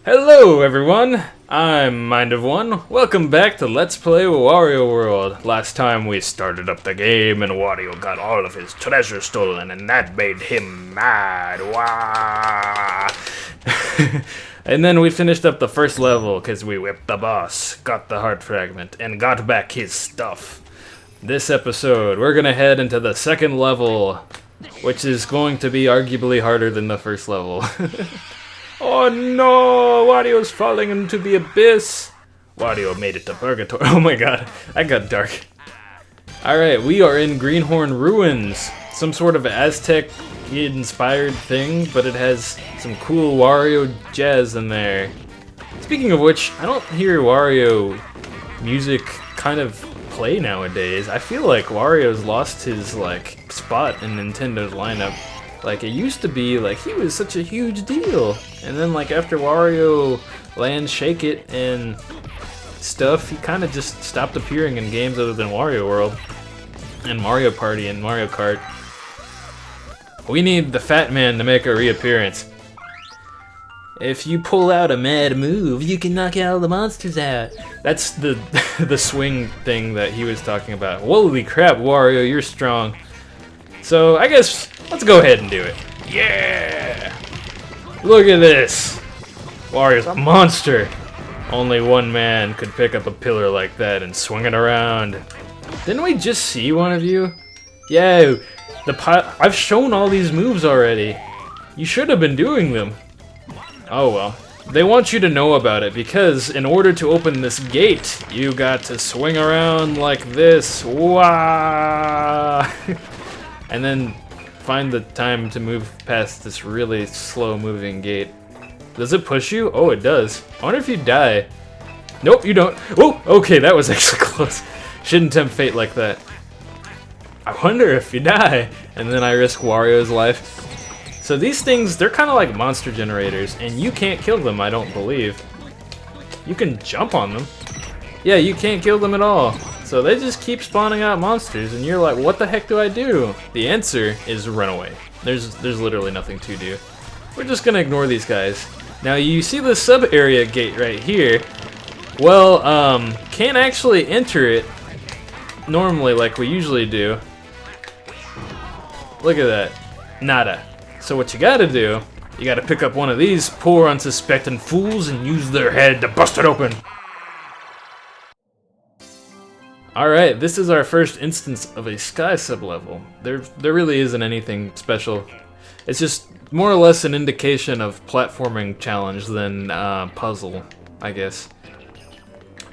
Hello everyone, I'm Mindofone. Welcome back to Let's Play Wario World. Last time we started up the game and Wario got all of his treasure stolen and that made him mad. Wah! And then we finished up the first level because we whipped the boss, got the heart fragment, and got back his stuff. This episode, we're gonna head into the second level, which is going to be arguably harder than the first level. Oh no! Wario's falling into the abyss! Wario made it to purgatory. Oh my god, that got dark. Alright, we are in Greenhorn Ruins. Some sort of Aztec-inspired thing, but it has some cool Wario jazz in there. Speaking of which, I don't hear Wario music kind of play nowadays. I feel like Wario's lost his, spot in Nintendo's lineup. Like, it used to be, he was such a huge deal. And then, after Wario Land Shake It and stuff, he kind of just stopped appearing in games other than Wario World. And Mario Party and Mario Kart. We need the Fat Man to make a reappearance. If you pull out a mad move, you can knock all the monsters out. That's the the swing thing that he was talking about. Holy crap, Wario, you're strong. So, I guess, let's go ahead and do it. Yeah! Look at this! Wario's a monster! Only one man could pick up a pillar like that and swing it around. Didn't we just see one of you? Yeah, I've shown all these moves already. You should have been doing them. Oh well. They want you to know about it because in order to open this gate, you got to swing around like this. Wow! And then find the time to move past this really slow moving gate. Does it push you? Oh, it does. I wonder if you die. Nope, you don't. Oh, okay, that was actually close. Shouldn't tempt fate like that. I wonder if you die. And then I risk Wario's life. So these things, they're kind of like monster generators, and you can't kill them, I don't believe. You can jump on them. Yeah, you can't kill them at all. So they just keep spawning out monsters, and you're like, what the heck do I do? The answer is run away. There's literally nothing to do. We're just gonna ignore these guys. Now you see the sub-area gate right here. Well, can't actually enter it normally like we usually do. Look at that. Nada. So what you gotta do, you gotta pick up one of these poor unsuspecting fools and use their head to bust it open. Alright, this is our first instance of a sky sub-level. There really isn't anything special. It's just more or less an indication of platforming challenge than puzzle, I guess.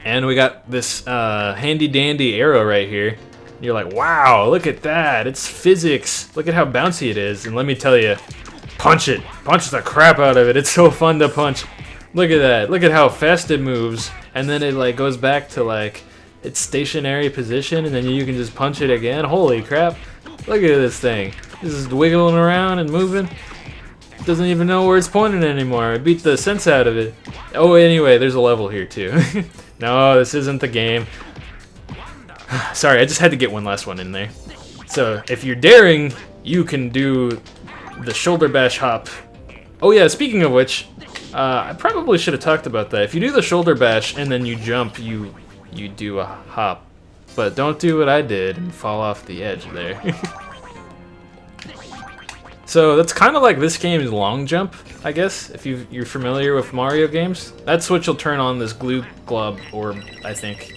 And we got this handy-dandy arrow right here. You're like, wow, look at that, it's physics. Look at how bouncy it is, and let me tell you, punch it. Punch the crap out of it, it's so fun to punch. Look at that, look at how fast it moves, and then it goes back to its stationary position, and then you can just punch it again. Holy crap. Look at this thing. This is wiggling around and moving. It doesn't even know where it's pointing anymore. It beat the sense out of it. Oh, anyway, there's a level here too. No, this isn't the game. Sorry, I just had to get one last one in there. So, if you're daring, you can do the shoulder bash hop. Oh yeah, speaking of which, I probably should have talked about that. If you do the shoulder bash and then you jump, you do a hop, but don't do what I did and fall off the edge there. So that's kind of like this game's long jump, I guess, if you're familiar with Mario games. That's what you'll turn on this glue glob orb, I think.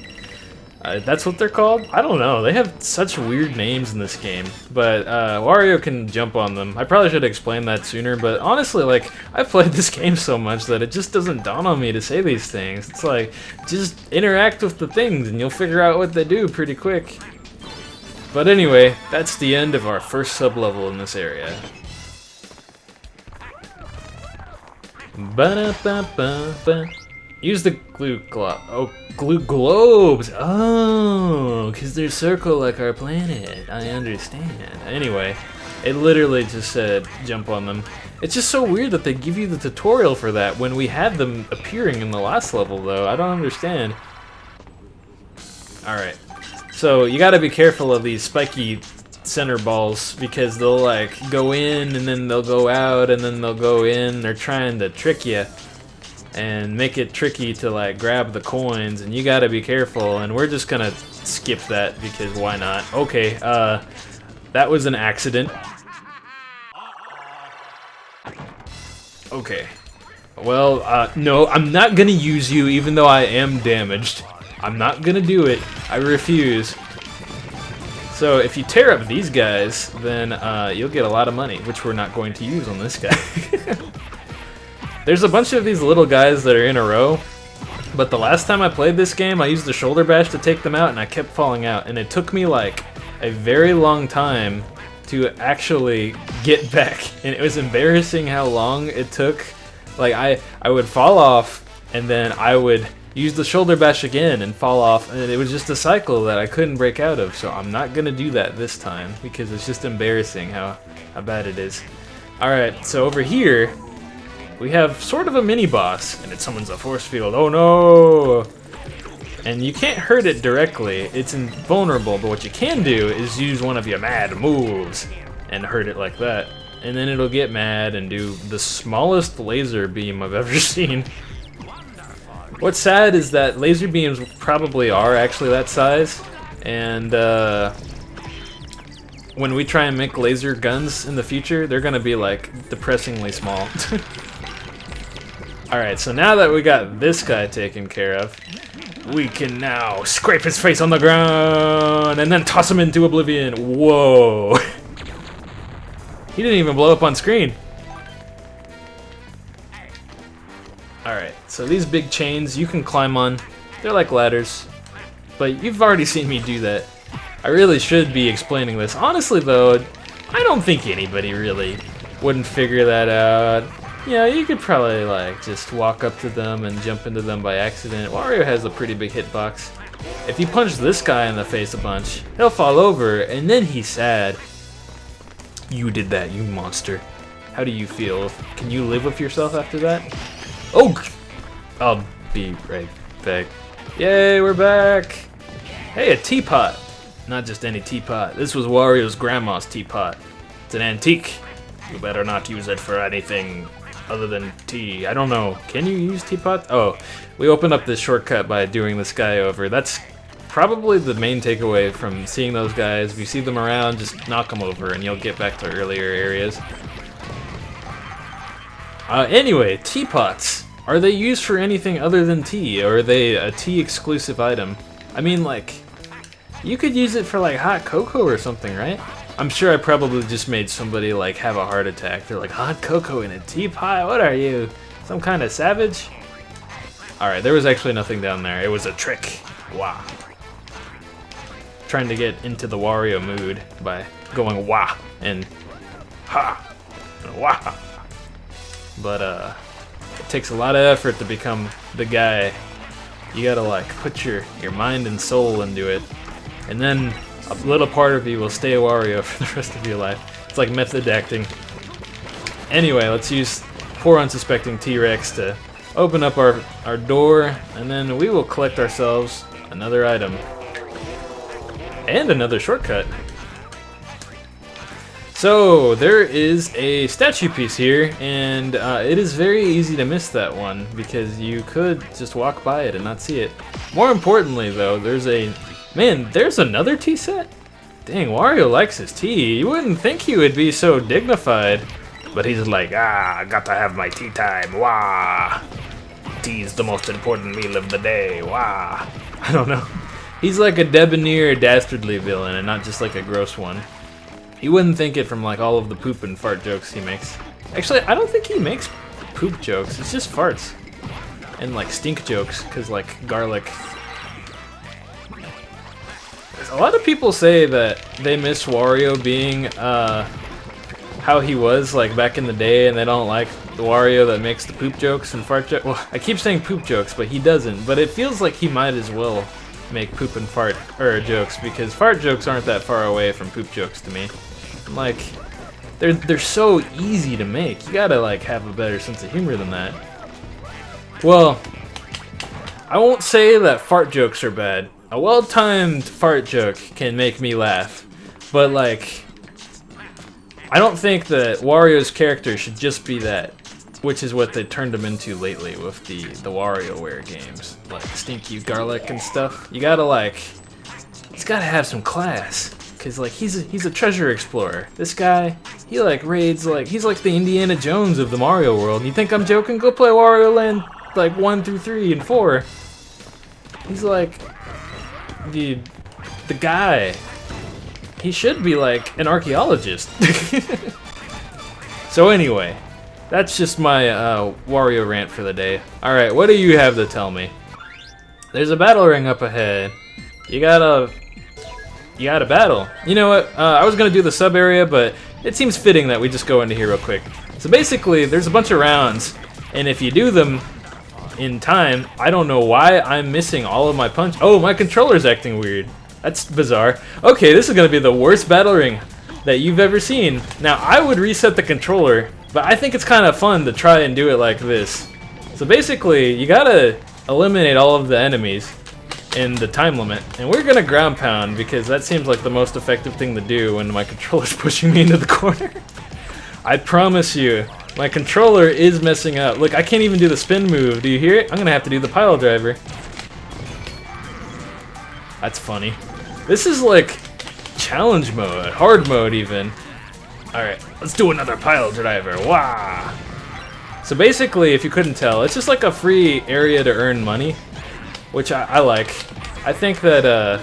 That's what they're called? I don't know, they have such weird names in this game, but Wario can jump on them. I probably should have explained that sooner, but honestly, I've played this game so much that it just doesn't dawn on me to say these things. It's like, just interact with the things and you'll figure out what they do pretty quick. But anyway, that's the end of our first sub-level in this area. Ba-da-ba-ba-ba. Use the glue glob. Oh, glue globes. Oh, because they're circle like our planet. I understand. Anyway, it literally just said jump on them. It's just so weird that they give you the tutorial for that when we had them appearing in the last level, though. I don't understand. Alright. So, you gotta be careful of these spiky center balls because they'll go in and then they'll go out and then they'll go in. They're trying to trick you. and make it tricky to like grab the coins, and you gotta be careful, and we're just gonna skip that because why not? Okay, that was an accident. Okay. Well, no, I'm not gonna use you even though I am damaged. I'm not gonna do it. I refuse. So if you tear up these guys, then you'll get a lot of money, which we're not going to use on this guy. There's a bunch of these little guys that are in a row, but the last time I played this game, I used the shoulder bash to take them out, and I kept falling out, and it took me like a very long time to actually get back, and it was embarrassing how long it took. Like I would fall off, and then I would use the shoulder bash again and fall off, and it was just a cycle that I couldn't break out of. So I'm not gonna do that this time because it's just embarrassing how bad it is. Alright, so over here we have sort of a mini boss, and it summons a force field. Oh no! And you can't hurt it directly, it's invulnerable, but what you can do is use one of your mad moves and hurt it like that. And then it'll get mad and do the smallest laser beam I've ever seen. What's sad is that laser beams probably are actually that size, and when we try and make laser guns in the future, they're gonna be like depressingly small. Alright, so now that we got this guy taken care of, we can now scrape his face on the ground and then toss him into oblivion. Whoa! He didn't even blow up on screen. Alright, so these big chains you can climb on. They're like ladders. But you've already seen me do that. I really should be explaining this. Honestly though, I don't think anybody really wouldn't figure that out. Yeah, you could probably like just walk up to them and jump into them by accident. Wario has a pretty big hitbox. If you punch this guy in the face a bunch, he'll fall over and then he's sad. You did that, you monster. How do you feel? Can you live with yourself after that? Oh! I'll be right back. Yay, we're back! Hey, a teapot! Not just any teapot. This was Wario's grandma's teapot. It's an antique. You better not use it for anything other than tea. I don't know. Can you use teapots? Oh, we opened up this shortcut by doing this guy over. That's probably the main takeaway from seeing those guys. If you see them around, just knock them over and you'll get back to earlier areas. Anyway, teapots. Are they used for anything other than tea, or are they a tea exclusive item? I mean, like, you could use it for like hot cocoa or something, right? I'm sure I probably just made somebody like have a heart attack. They're like, hot cocoa in a teapot? What are you? Some kind of savage? Alright, there was actually nothing down there. It was a trick. Wow. Trying to get into the Wario mood by going wah and ha and wah. But it takes a lot of effort to become the guy. You gotta like put your mind and soul into it, and then a little part of you will stay a Wario for the rest of your life. It's like method acting. Anyway, let's use poor unsuspecting T-Rex to open up our door, and then we will collect ourselves another item. And another shortcut. So, there is a statue piece here, and it is very easy to miss that one, because you could just walk by it and not see it. More importantly though, there's a... Man, there's another tea set? Dang, Wario likes his tea. You wouldn't think he would be so dignified. But he's like, I got to have my tea time, wah! Tea's the most important meal of the day, wah! I don't know. He's like a debonair, dastardly villain, and not just like a gross one. You wouldn't think it from like all of the poop and fart jokes he makes. Actually, I don't think he makes poop jokes, it's just farts. And like stink jokes, cause like garlic. A lot of people say that they miss Wario being how he was like back in the day, and they don't like the Wario that makes the poop jokes and fart jokes. Well, I keep saying poop jokes, but he doesn't. But it feels like he might as well make poop and fart jokes, because fart jokes aren't that far away from poop jokes to me. Like, they're so easy to make. You gotta like have a better sense of humor than that. Well, I won't say that fart jokes are bad. A well-timed fart joke can make me laugh, but like, I don't think that Wario's character should just be that. which is what they turned him into lately with the WarioWare games, like Stinky Garlic and stuff. You gotta like, he's gotta have some class, cause like he's a treasure explorer. This guy, he like raids like he's like the Indiana Jones of the Mario world. You think I'm joking? Go play Wario Land like 1 through 3 and 4. He's like the guy. He should be like an archaeologist. So anyway, that's just my Wario rant for the day. Alright, what do you have to tell me? There's a battle ring up ahead. You gotta battle. You know what? I was gonna do the sub area, but it seems fitting that we just go into here real quick. So basically, there's a bunch of rounds, and if you do them in time, I don't know why I'm missing all of my punch. Oh, my controller's acting weird. That's bizarre. Okay, this is gonna be the worst battle ring that you've ever seen. Now, I would reset the controller, but I think it's kind of fun to try and do it like this. So basically, you gotta eliminate all of the enemies in the time limit, and we're gonna ground pound because that seems like the most effective thing to do when my controller's pushing me into the corner. I promise you, my controller is messing up. Look, I can't even do the spin move. Do you hear it? I'm gonna have to do the pile driver. That's funny. This is like challenge mode, hard mode even. Alright, let's do another pile driver. Wah! So basically, if you couldn't tell, it's just like a free area to earn money, which I like. I think that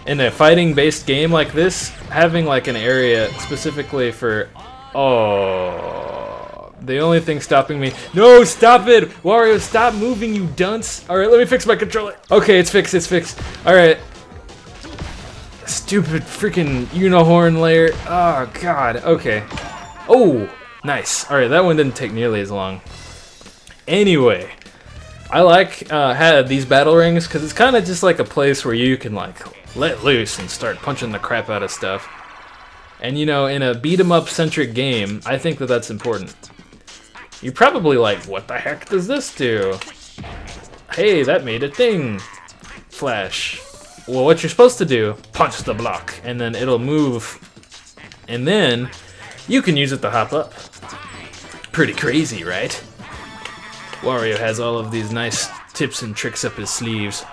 in a fighting-based game like this, having like an area specifically for... Oh, the only thing stopping me... No, stop it! Wario, stop moving, you dunce! Alright, let me fix my controller. Okay, it's fixed, it's fixed. Alright. Stupid freaking unicorn layer. Oh, God. Okay. Oh, nice. Alright, that one didn't take nearly as long. Anyway, I like had these battle rings because it's kind of just like a place where you can like let loose and start punching the crap out of stuff. And you know, in a beat-em-up centric game, I think that that's important. You're probably like, what the heck does this do? Hey, that made a thing. Flash. Well, what you're supposed to do, punch the block, and then it'll move. And then, you can use it to hop up. Pretty crazy, right? Wario has all of these nice tips and tricks up his sleeves.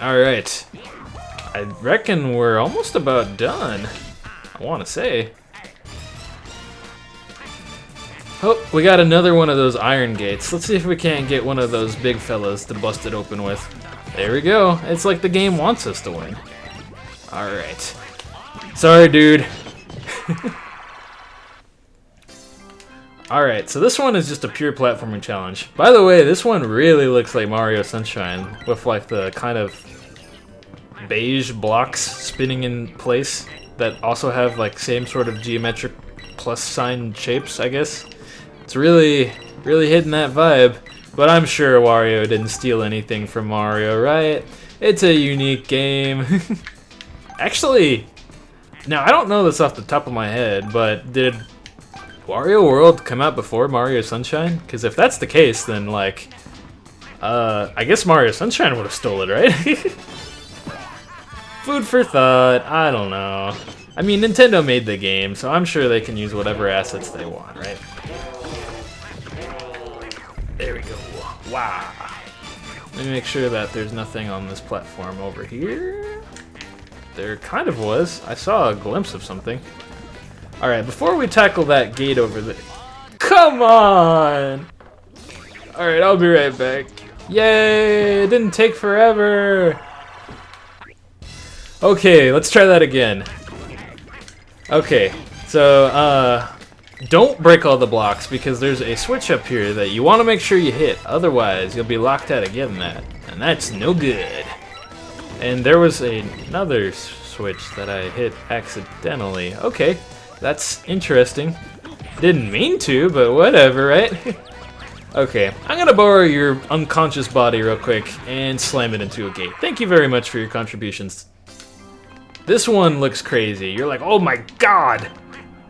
Alright. I reckon we're almost about done. I want to say. Oh, we got another one of those iron gates. Let's see if we can't get one of those big fellas to bust it open with. There we go. It's like the game wants us to win. Alright. Sorry, dude. Alright, so this one is just a pure platforming challenge. By the way, this one really looks like Mario Sunshine, with like the kind of beige blocks spinning in place that also have like same sort of geometric plus sign shapes, I guess. It's really hitting that vibe. But I'm sure Wario didn't steal anything from Mario, right? It's a unique game. Actually, now I don't know this off the top of my head, but did Wario World come out before Mario Sunshine? Because if that's the case, then like, I guess Mario Sunshine would have stole it, right? Food for thought, I don't know. I mean, Nintendo made the game, so I'm sure they can use whatever assets they want, right? There we go. Wow. Let me make sure that there's nothing on this platform over here. There kind of was. I saw a glimpse of something. Alright, before we tackle that gate over there... Come on! Alright, I'll be right back. Yay! It didn't take forever! Okay, let's try that again. Okay, so, don't break all the blocks because there's a switch up here that you want to make sure you hit. Otherwise, you'll be locked out of getting that. And that's no good. And there was another switch that I hit accidentally. Okay, that's interesting. Didn't mean to, but whatever, right? Okay, I'm gonna borrow your unconscious body real quick and slam it into a gate. Thank you very much for your contributions. This one looks crazy. You're like, oh my god!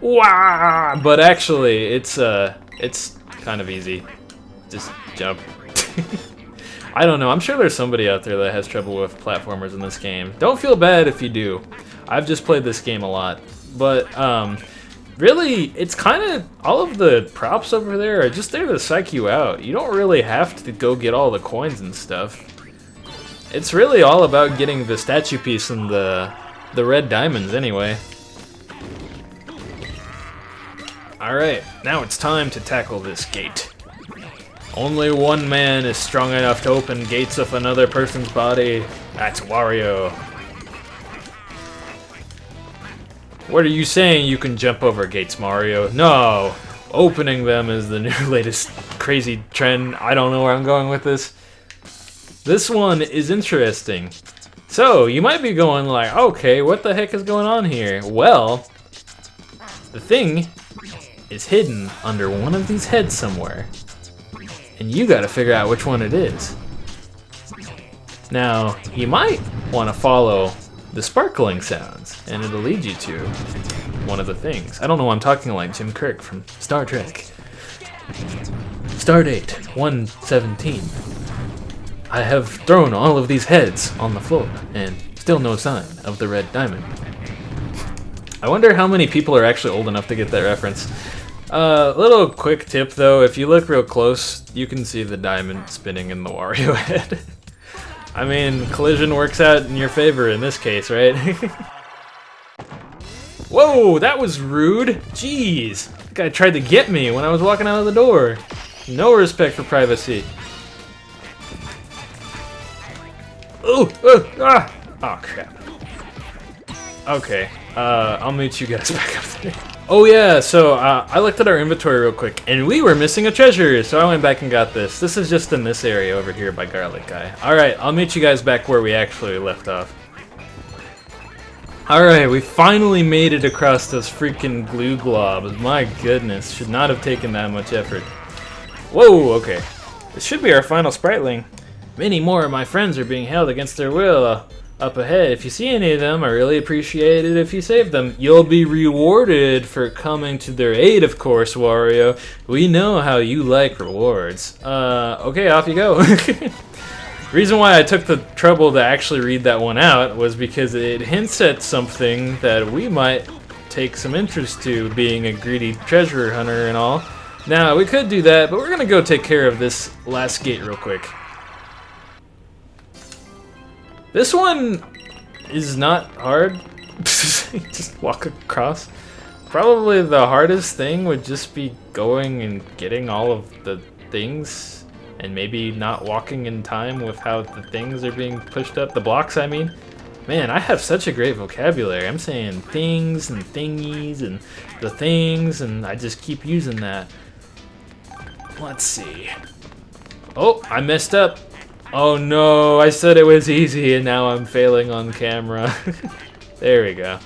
Wow! But actually, it's kind of easy. Just jump. I don't know. I'm sure there's somebody out there that has trouble with platformers in this game. Don't feel bad if you do. I've just played this game a lot. But really, it's kind of, all of the props over there are just there to psych you out. You don't really have to go get all the coins and stuff. It's really all about getting the statue piece and the red diamonds anyway. Alright, now it's time to tackle this gate. Only one man is strong enough to open gates of another person's body. That's Wario. What are you saying you can jump over gates, Mario? No! Opening them is the new latest crazy trend. I don't know where I'm going with this. This one is interesting. So, you might be going like, okay, what the heck is going on here? Well, the thing is hidden under one of these heads somewhere. And you gotta figure out which one it is. Now, you might want to follow the sparkling sounds, and it'll lead you to one of the things. I don't know why I'm talking like Jim Kirk from Star Trek. Stardate 117. I have thrown all of these heads on the floor, and still no sign of the red diamond. I wonder how many people are actually old enough to get that reference. Little quick tip though, if you look real close, you can see the diamond spinning in the Wario head. I mean, collision works out in your favor in this case, right? Whoa, that was rude. Jeez, that guy tried to get me when I was walking out of the door. No respect for privacy. Oh, oh crap. Okay, I'll meet you guys back up there. Oh yeah, so I looked at our inventory real quick, and we were missing a treasure, so I went back and got this. This is just in this area over here by Garlic Guy. Alright, I'll meet you guys back where we actually left off. Alright, we finally made it across those freaking glue globs. My goodness, should not have taken that much effort. Whoa, okay. This should be our final spriteling. Many more of my friends are being held against their will. Up ahead, if you see any of them, I really appreciate it if you save them. You'll be rewarded for coming to their aid, of course, Wario. We know how you like rewards. Okay, off you go. Reason why I took the trouble to actually read that one out was because it hints at something that we might take some interest to, being a greedy treasure hunter and all. Now, we could do that, but we're gonna go take care of this last gate real quick. This one is not hard. Just walk across. Probably the hardest thing would just be going and getting all of the things, and maybe not walking in time with how the things are being pushed up. The blocks, I mean. Man, I have such a great vocabulary. I'm saying things and thingies and the things, and I just keep using that. Let's see. Oh, I messed up. Oh no, I said it was easy and now I'm failing on camera. There we go.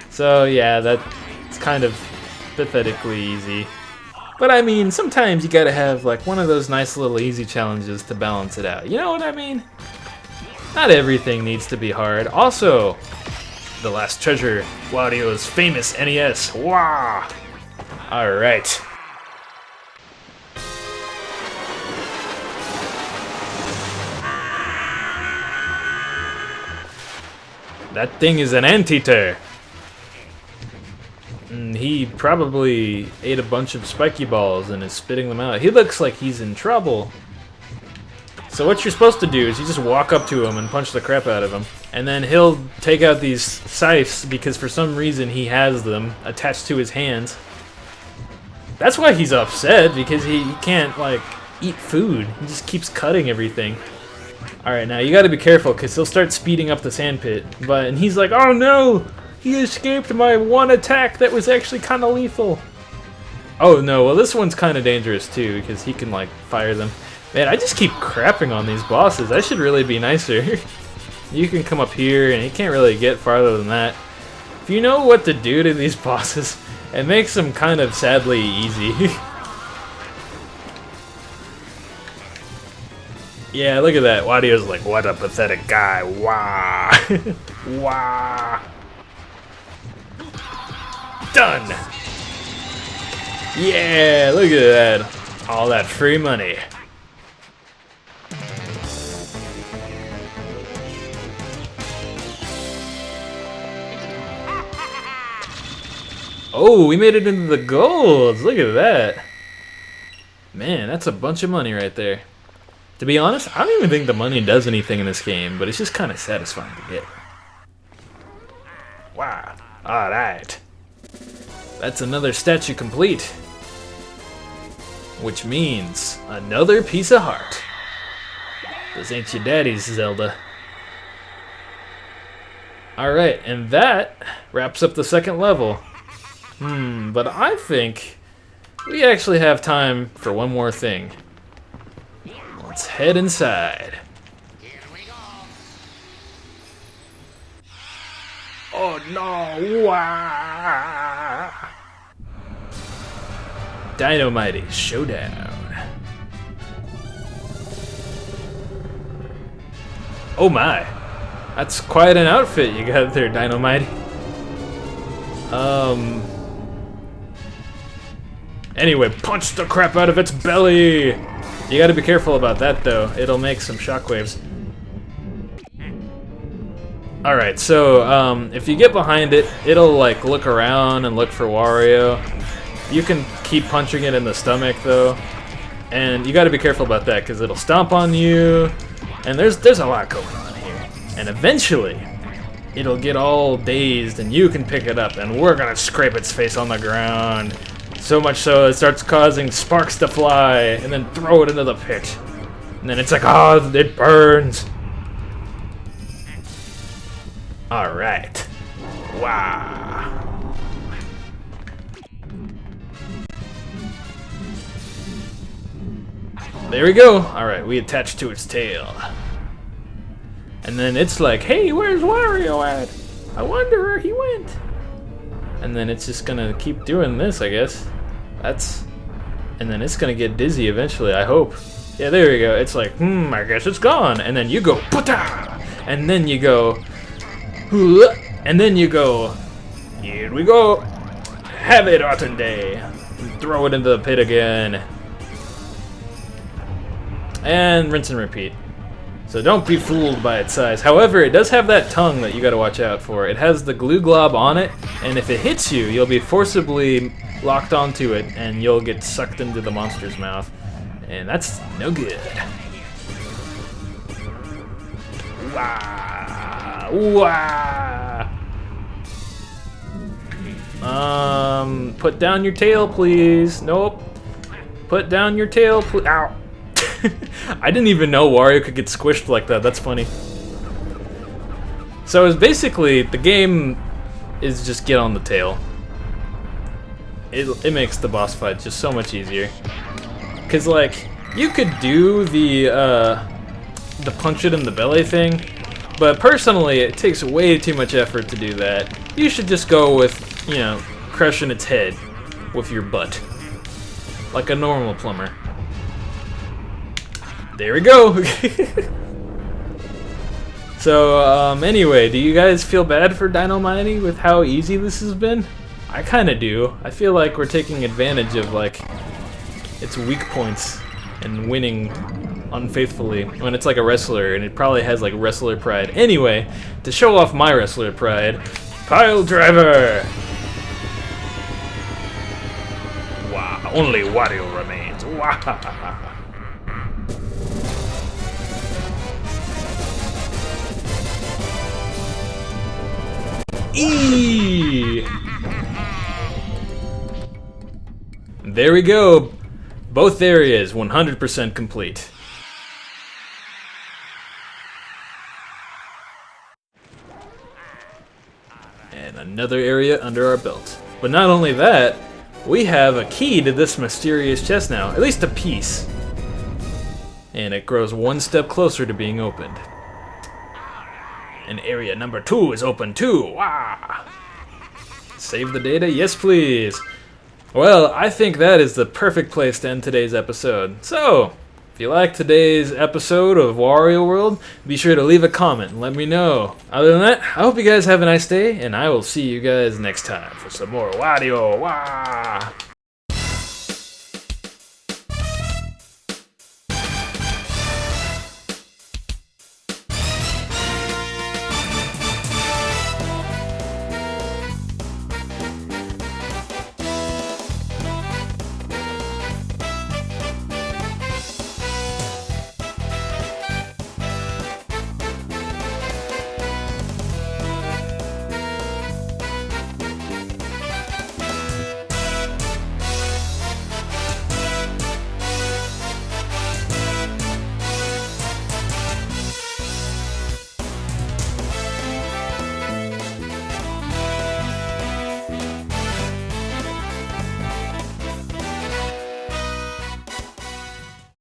So yeah, that's kind of pathetically easy. But I mean, sometimes you gotta have like one of those nice little easy challenges to balance it out. You know what I mean? Not everything needs to be hard. Also, the last treasure, Wario's famous NES. Wah! Alright. That thing is an anteater. And he probably ate a bunch of spiky balls and is spitting them out. He looks like he's in trouble. So what you're supposed to do is you just walk up to him and punch the crap out of him. And then he'll take out these scythes because for some reason he has them attached to his hands. That's why he's upset, because he can't, like, eat food. He just keeps cutting everything. Alright, now you gotta be careful, because he'll start speeding up the sandpit. And he's like, oh no! He escaped my one attack that was actually kind of lethal. Oh no, well this one's kind of dangerous too, because he can, like, fire them. Man, I just keep crapping on these bosses. I should really be nicer. You can come up here, and he can't really get farther than that. If you know what to do to these bosses, it makes them kind of sadly easy. Yeah, look at that. Wario's like, what a pathetic guy. Wah. Wah. Done. Yeah, look at that. All that free money. Oh, we made it into the golds. Look at that. Man, that's a bunch of money right there. To be honest, I don't even think the money does anything in this game, but it's just kind of satisfying to get. Wow. Alright. That's another statue complete. Which means another piece of heart. This ain't your daddy's, Zelda. Alright, and that wraps up the second level. But I think we actually have time for one more thing. Let's head inside. Oh no! Wah! DinoMighty Showdown. Oh my! That's quite an outfit you got there, DinoMighty. Anyway, punch the crap out of its belly! You gotta be careful about that though, it'll make some shockwaves. Alright, so if you get behind it, it'll like look around and look for Wario. You can keep punching it in the stomach though. And you gotta be careful about that because it'll stomp on you. And there's a lot going on here. And eventually, it'll get all dazed and you can pick it up and we're gonna scrape its face on the ground. So much so it starts causing sparks to fly and then throw it into the pit. And then it's like, oh, it burns. Alright. Wow. There we go. Alright, we attach to its tail. And then it's like, hey, where's Wario at? I wonder where he went. And then it's just gonna keep doing this, I guess. And then it's gonna get dizzy eventually, I hope. Yeah, there we go. It's like, I guess it's gone. And then you go, Pata! And then you go, and then you go, here we go. Have it, Ottenday. And throw it into the pit again. And rinse and repeat. So don't be fooled by its size. However, it does have that tongue that you gotta watch out for. It has the glue glob on it, and if it hits you, you'll be forcibly locked onto it, and you'll get sucked into the monster's mouth. And that's no good. Wah! Wah! Put down your tail, please. Nope. Put down your tail, please. Ow! I didn't even know Wario could get squished like that. That's funny. So it's basically, the game is just get on the tail. It makes the boss fight just so much easier. Cause like, you could do the punch it in the belly thing, but personally it takes way too much effort to do that. You should just go with, you know, crushing its head with your butt. Like a normal plumber. There we go! So, anyway, do you guys feel bad for DinoMighty with how easy this has been? I kinda do. I feel like we're taking advantage of, like, its weak points and winning unfaithfully when it's like a wrestler and it probably has, like, wrestler pride. Anyway, to show off my wrestler pride, Pile Driver! Wow, only Wario remains. Wow! There we go. Both areas 100% complete. And another area under our belt. But not only that, we have a key to this mysterious chest now. At least a piece. And it grows one step closer to being opened. And area number 2 is open too. Wow. Save the data? Yes, please. Well, I think that is the perfect place to end today's episode. So, if you liked today's episode of Wario World, be sure to leave a comment and let me know. Other than that, I hope you guys have a nice day, and I will see you guys next time for some more Wario. Wah!